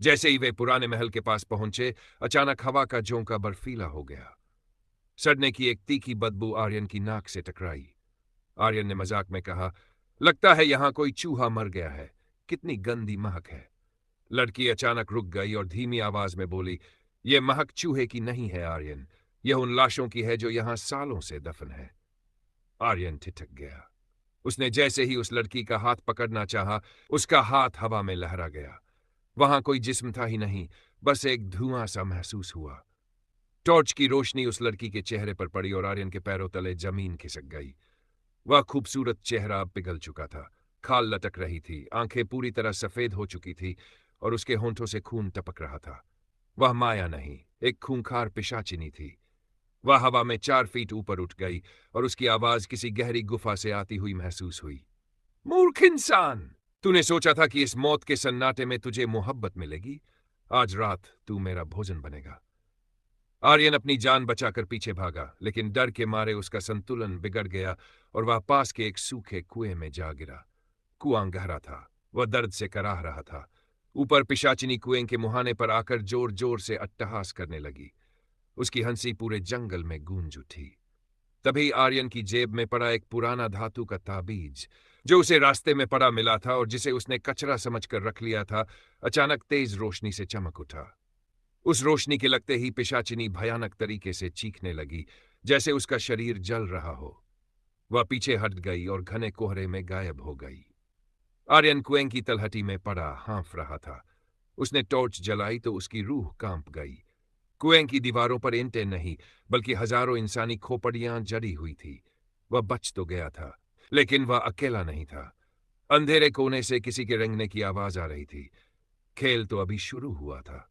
जैसे ही वे पुराने महल के पास पहुंचे, अचानक हवा का झोंका बर्फीला हो गया। सड़ने की एक तीखी बदबू आर्यन की नाक से टकराई। आर्यन ने मजाक में कहा, लगता है यहां कोई चूहा मर गया है, कितनी गंदी महक है। लड़की अचानक रुक गई और धीमी आवाज में बोली, यह महक चूहे की नहीं है आर्यन, यह उन लाशों की है जो यहां सालों से दफन है। आर्यन ठिठक गया। उसने जैसे ही उस लड़की का हाथ पकड़ना चाहा, उसका हाथ हवा में लहरा गया। वहां कोई जिस्म था ही नहीं, बस एक धुआं सा महसूस हुआ। टॉर्च की रोशनी उस लड़की के चेहरे पर पड़ी और आर्यन के पैरों तले जमीन खिसक गई। वह खूबसूरत चेहरा अब पिघल चुका था, खाल लटक रही थी, आंखें पूरी तरह सफेद हो चुकी थी और उसके होंठों से खून टपक रहा था। वह माया नहीं, एक खूंखार पिशाचिनी थी। वह हवा में 4 फीट ऊपर उठ गई और उसकी आवाज किसी गहरी गुफा से आती हुई महसूस हुई। मूर्ख इंसान! तूने सोचा था कि इस मौत के सन्नाटे में तुझे मोहब्बत मिलेगी? आज रात तू मेरा भोजन बनेगा। आर्यन अपनी जान बचाकर पीछे भागा, लेकिन डर के मारे उसका संतुलन बिगड़ गया और वह पास के एक सूखे कुएं में जा गिरा। कुआं गहरा था, वह दर्द से कराह रहा था। ऊपर पिशाचिनी कुएं के मुहाने पर आकर जोर जोर से अट्टहास करने लगी। उसकी हंसी पूरे जंगल में गूंज उठी। तभी आर्यन की जेब में पड़ा एक पुराना धातु का ताबीज, जो उसे रास्ते में पड़ा मिला था और जिसे उसने कचरा समझकर रख लिया था, अचानक तेज रोशनी से चमक उठा। उस रोशनी के लगते ही पिशाचिनी भयानक तरीके से चीखने लगी, जैसे उसका शरीर जल रहा हो। वह पीछे हट गई और घने कोहरे में गायब हो गई। आर्यन कुएं की तलहटी में पड़ा हाँफ रहा था। उसने टॉर्च जलाई तो उसकी रूह कांप गई। कुएं की दीवारों पर ईंटें नहीं, बल्कि हजारों इंसानी खोपड़ियां जड़ी हुई थी। वह बच तो गया था, लेकिन वह अकेला नहीं था। अंधेरे कोने से किसी के रेंगने की आवाज आ रही थी। खेल तो अभी शुरू हुआ था।